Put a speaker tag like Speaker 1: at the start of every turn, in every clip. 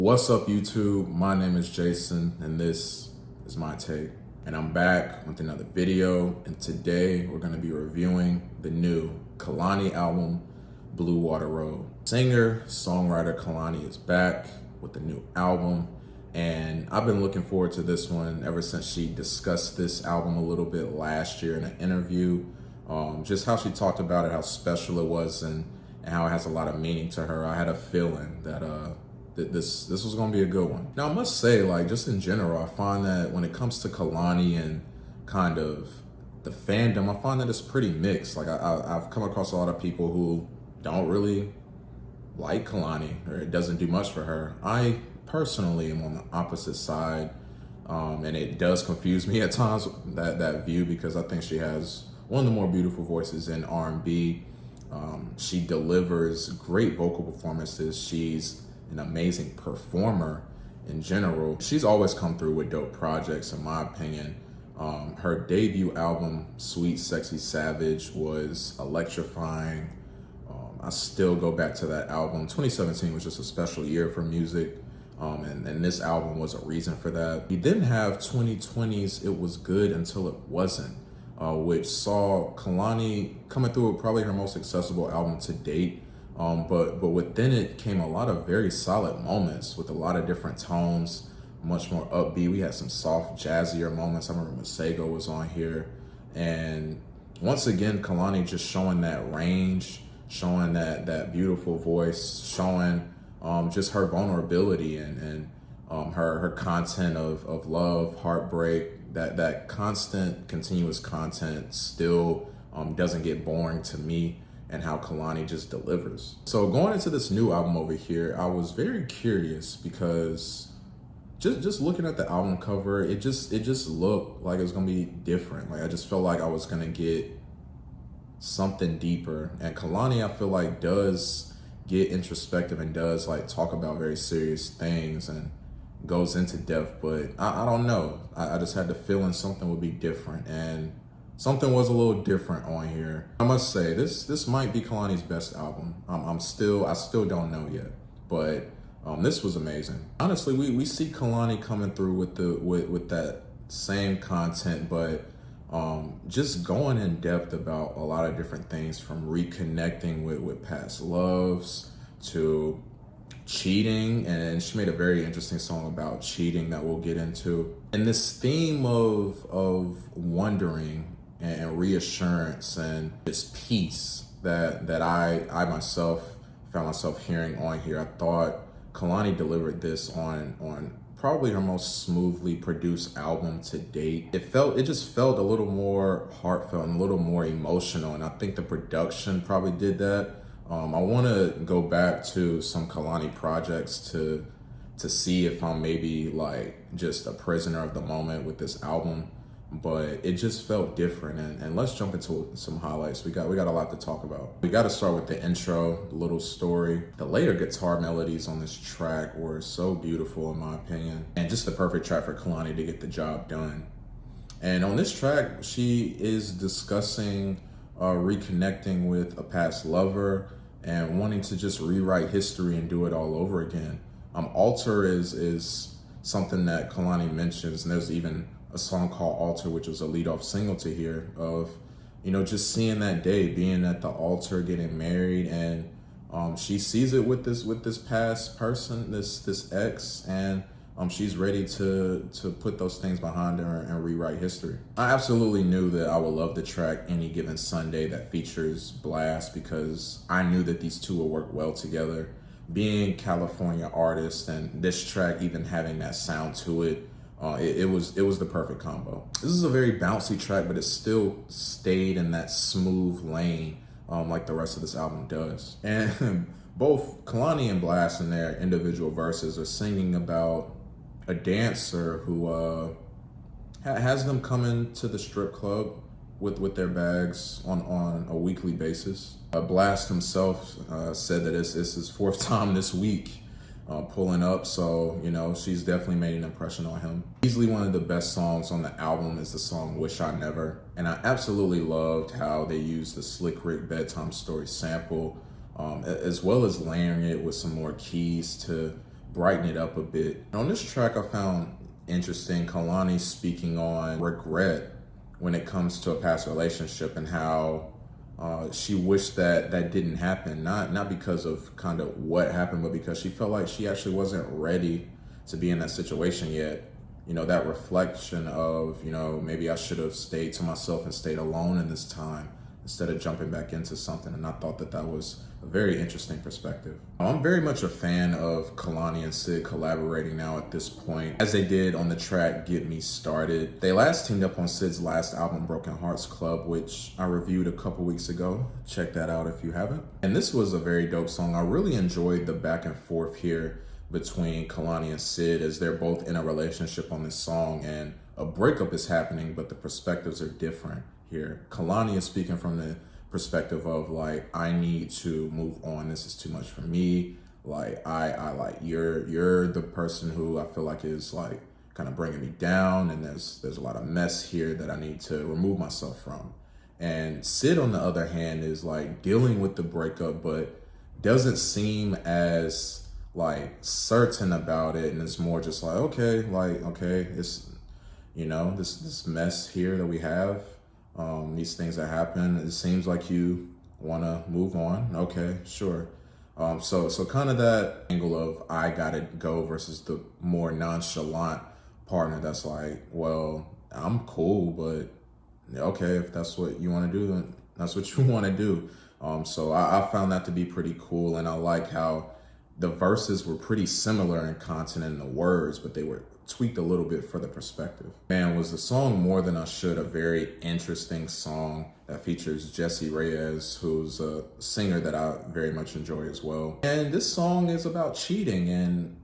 Speaker 1: What's up, YouTube? My name is Jason, and this is my take. And I'm back with another video, and today we're gonna be reviewing the new Kehlani album, Blue Water Road. Singer, songwriter Kehlani is back with a new album, and I've been looking forward to this one ever since she discussed this album a little bit last year in an interview. Just how she talked about it, how special it was, and how it has a lot of meaning to her. I had a feeling that this was gonna be a good one. Now I must say, like, just in general, I find that when it comes to Kehlani and kind of the fandom, I find that it's pretty mixed. Like I've come across a lot of people who don't really like Kehlani, or it doesn't do much for her. I personally am on the opposite side, and it does confuse me at times, that view, because I think she has one of the more beautiful voices in R&B. She delivers great vocal performances. She's an amazing performer in general. She's always come through with dope projects, in my opinion. Her debut album, Sweet Sexy Savage, was electrifying. I still go back to that album. 2017 was just a special year for music, and this album was a reason for that. We didn't have 2020's It Was Good Until It Wasn't, which saw Kehlani coming through with probably her most accessible album to date. But within it came a lot of very solid moments with a lot of different tones, much more upbeat. We had some soft, jazzier moments. I remember Masego was on here. And once again, Kehlani just showing that range, showing that beautiful voice, showing just her vulnerability and her content of love, heartbreak, that constant, continuous content still doesn't get boring to me, and how Kehlani just delivers. So going into this new album over here, I was very curious because just looking at the album cover, it just looked like it was gonna be different. Like I just felt like I was gonna get something deeper. And Kehlani, I feel like, does get introspective and does like talk about very serious things and goes into depth, but I don't know. I just had the feeling something would be different, and something was a little different on here. I must say, this might be Kehlani's best album. I still don't know yet, but this was amazing. Honestly, we see Kehlani coming through with that same content, but just going in depth about a lot of different things, from reconnecting with past loves to cheating, and she made a very interesting song about cheating that we'll get into. And this theme of wondering and reassurance and this peace that I myself found myself hearing on here. I thought Kehlani delivered this on probably her most smoothly produced album to date. It just felt a little more heartfelt and a little more emotional, and I think the production probably did that. I want to go back to some Kehlani projects to see if I'm maybe like just a prisoner of the moment with this album, but it just felt different. And let's jump into some highlights. We got a lot to talk about. We got to start with the intro, the little story. The later guitar melodies on this track were so beautiful, in my opinion, and just the perfect track for Kehlani to get the job done. And on this track, she is discussing reconnecting with a past lover and wanting to just rewrite history and do it all over again. Alter is something that Kehlani mentions, and there's even a song called Alter, which was a lead-off single to here, of, you know, just seeing that day, being at the altar, getting married, and she sees it with this past person, this ex, and she's ready to put those things behind her and rewrite history. I absolutely knew that I would love the track Any Given Sunday that features Blxst, because I knew that these two would work well together. Being California artists, and this track even having that sound to it, it was the perfect combo. This is a very bouncy track, but it still stayed in that smooth lane, like the rest of this album does. And both Kehlani and Blxst in their individual verses are singing about a dancer who has them coming to the strip club with their bags on a weekly basis. Blxst himself said that it's his fourth time this week pulling up, so, you know, she's definitely made an impression on him. Easily one of the best songs on the album is the song Wish I Never, and I absolutely loved how they used the Slick Rick bedtime story sample, as well as layering it with some more keys to brighten it up a bit. On this track, I found interesting Kehlani speaking on regret when it comes to a past relationship and how she wished that didn't happen. Not because of kind of what happened, but because she felt like she actually wasn't ready to be in that situation yet. You know, that reflection of, you know, maybe I should have stayed to myself and stayed alone in this time instead of jumping back into something. And I thought that was a very interesting perspective. I'm very much a fan of Kehlani and Sid collaborating now at this point, as they did on the track Get Me Started. They last teamed up on Sid's last album, Broken Hearts Club, which I reviewed a couple weeks ago. Check that out if you haven't. And this was a very dope song. I really enjoyed the back and forth here between Kehlani and Sid as they're both in a relationship on this song, and a breakup is happening, but the perspectives are different here. Kehlani is speaking from the perspective of like, I need to move on. This is too much for me. Like, I like, you're the person who I feel like is like kind of bringing me down, and there's a lot of mess here that I need to remove myself from. And Sid, on the other hand, is like dealing with the breakup, but doesn't seem as like certain about it, and it's more just like, okay, it's, you know, this mess here that we have, these things that happen, it seems like you want to move on. Okay, sure. So kind of that angle of I gotta go versus the more nonchalant partner that's like, well, I'm cool, but okay, if that's what you want to do, then that's what you want to do. So I found that to be pretty cool, and I like how the verses were pretty similar in content and the words, but they were tweaked a little bit for the perspective. Man, was the song More Than I Should a very interesting song that features Jessie Reyez, who's a singer that I very much enjoy as well. And this song is about cheating, and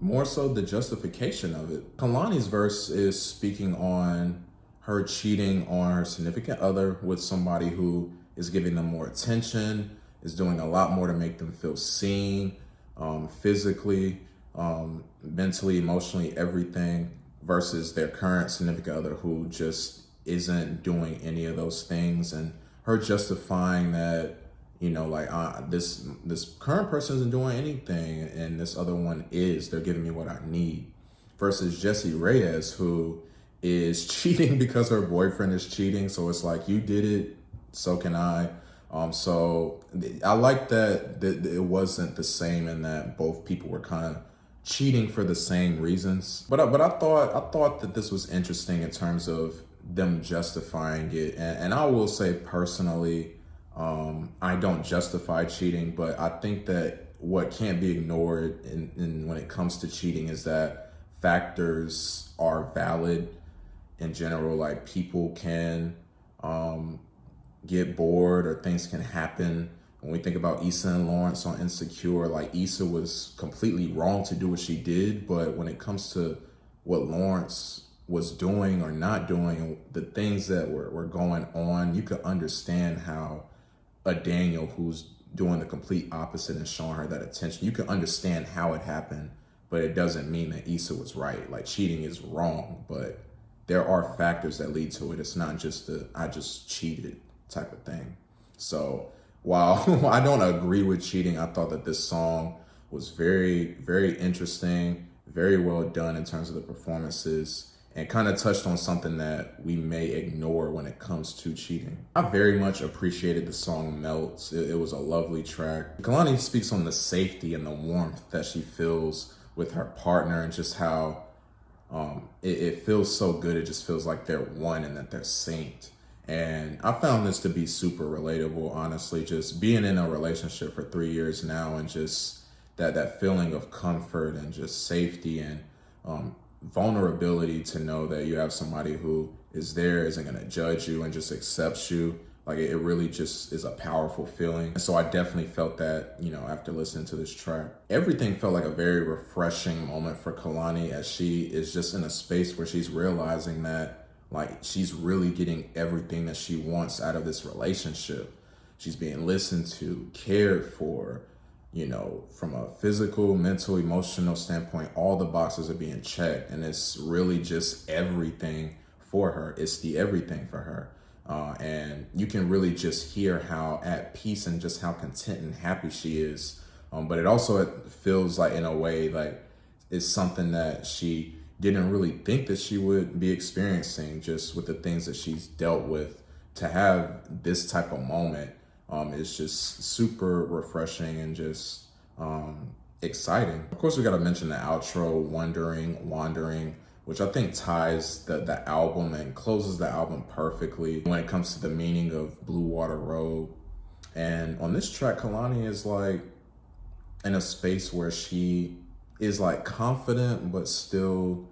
Speaker 1: more so the justification of it. Kehlani's verse is speaking on her cheating on her significant other with somebody who is giving them more attention, is doing a lot more to make them feel seen, physically, mentally, emotionally, everything, versus their current significant other who just isn't doing any of those things. And her justifying that, you know, like, this current person isn't doing anything and this other one is, they're giving me what I need. Versus Jessie Reyez, who is cheating because her boyfriend is cheating. So it's like, you did it, so can I. So I like that it wasn't the same, in that both people were kind of cheating for the same reasons. But I thought that this was interesting in terms of them justifying it. And I will say personally, I don't justify cheating, but I think that what can't be ignored in when it comes to cheating is that factors are valid in general. Like, people can get bored, or things can happen. When we think about Issa and Lawrence on Insecure, like, Issa was completely wrong to do what she did, but when it comes to what Lawrence was doing or not doing, the things that were going on, you could understand how a Daniel who's doing the complete opposite and showing her that attention, you can understand how it happened, but it doesn't mean that Issa was right. Like, cheating is wrong, but there are factors that lead to it. It's not just I just cheated type of thing. So while I don't agree with cheating, I thought that this song was very, very interesting, very well done in terms of the performances, and kind of touched on something that we may ignore when it comes to cheating. I very much appreciated the song Melts. It was a lovely track. Kehlani speaks on the safety and the warmth that she feels with her partner, and just how it feels so good. It just feels like they're one and that they're synced. And I found this to be super relatable, honestly, just being in a relationship for 3 years now, and just that feeling of comfort and just safety and vulnerability to know that you have somebody who is there, isn't going to judge you, and just accepts you. Like, it really just is a powerful feeling. And so I definitely felt that, you know, after listening to this track. Everything felt like a very refreshing moment for Kehlani, as she is just in a space where she's realizing that, like, she's really getting everything that she wants out of this relationship. She's being listened to, cared for, you know, from a physical, mental, emotional standpoint. All the boxes are being checked, and it's really just everything for her. It's the everything for her. And you can really just hear how at peace and just how content and happy she is But it also feels like, in a way, like it's something that she didn't really think that she would be experiencing, just with the things that she's dealt with. To have this type of moment is just super refreshing and just exciting. Of course, we got to mention the outro, Wandering, which I think ties the album and closes the album perfectly when it comes to the meaning of Blue Water Road. And on this track, Kehlani is like in a space where she is like confident, but still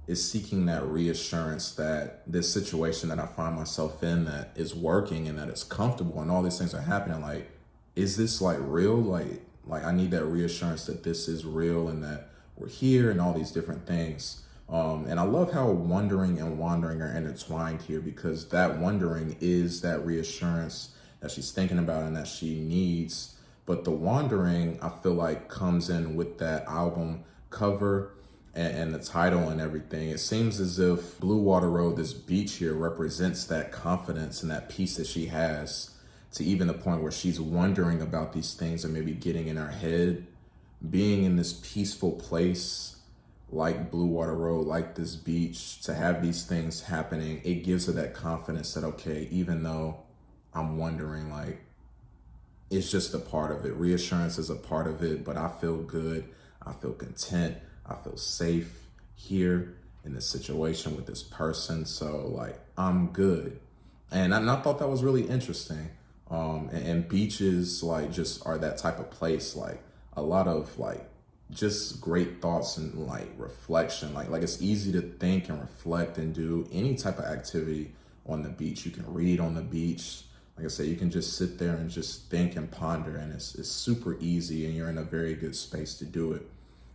Speaker 1: is seeking that reassurance that this situation that I find myself in, that is working and that it's comfortable and all these things are happening. Like, is this like real? Like I need that reassurance that this is real and that we're here and all these different things. And I love how wondering and wandering are intertwined here, because that wondering is that reassurance that she's thinking about and that she needs. But the wandering, I feel like, comes in with that album cover and the title and everything. It seems as if Blue Water Road, this beach here, represents that confidence and that peace that she has, to even the point where she's wondering about these things and maybe getting in her head. Being in this peaceful place like Blue Water Road, like this beach, to have these things happening, it gives her that confidence that, okay, even though I'm wondering, like, it's just a part of it. Reassurance is a part of it, but I feel good. I feel content. I feel safe here in this situation with this person. So like, I'm good. And I thought that was really interesting. And beaches like just are that type of place, like a lot of like just great thoughts and like reflection. Like it's easy to think and reflect and do any type of activity on the beach. You can read on the beach. Like I said, you can just sit there and just think and ponder, and it's super easy, and you're in a very good space to do it.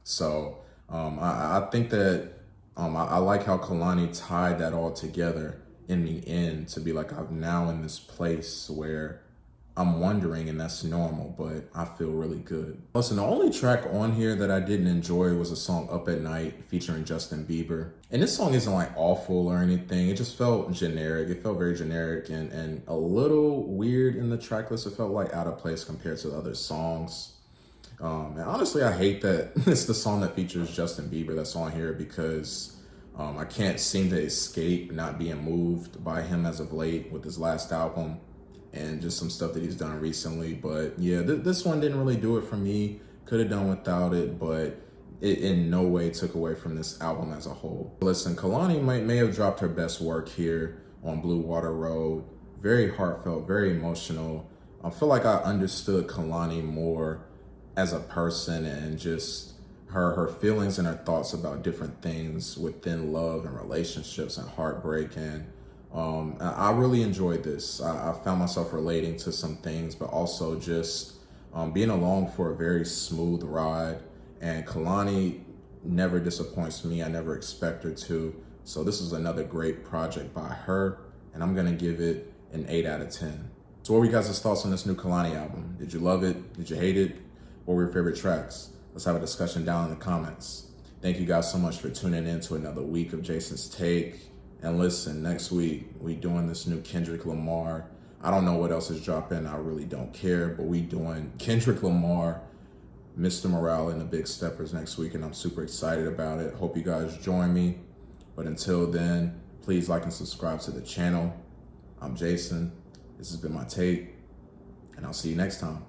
Speaker 1: So I think that I like how Kehlani tied that all together in the end to be like, I'm now in this place where I'm wondering, and that's normal, but I feel really good. Listen, the only track on here that I didn't enjoy was a song Up at Night featuring Justin Bieber. And this song isn't like awful or anything. It just felt generic. It felt very generic and a little weird in the track list. It felt like out of place compared to the other songs. And honestly, I hate that it's the song that features Justin Bieber that's on here, because I can't seem to escape not being moved by him as of late with his last album and just some stuff that he's done recently. But yeah, this one didn't really do it for me. Could have done without it, but it in no way took away from this album as a whole. Listen, Kehlani may have dropped her best work here on Blue Water Road. Very heartfelt, very emotional. I feel like I understood Kehlani more as a person, and just her feelings and her thoughts about different things within love and relationships and heartbreak. And I really enjoyed this. I found myself relating to some things, but also just being along for a very smooth ride. And Kehlani never disappoints me. I never expect her to. So this is another great project by her, and I'm gonna give it an 8 out of 10. So what were you guys' thoughts on this new Kehlani album? Did you love it? Did you hate it? What were your favorite tracks? Let's have a discussion down in the comments. Thank you guys so much for tuning in to another week of Jason's Take. And listen, next week, we doing this new Kendrick Lamar. I don't know what else is dropping. I really don't care, but we doing Kendrick Lamar, Mr. Morale, and the Big Steppers next week, and I'm super excited about it. Hope you guys join me. But until then, please like and subscribe to the channel. I'm Jason. This has been my take, and I'll see you next time.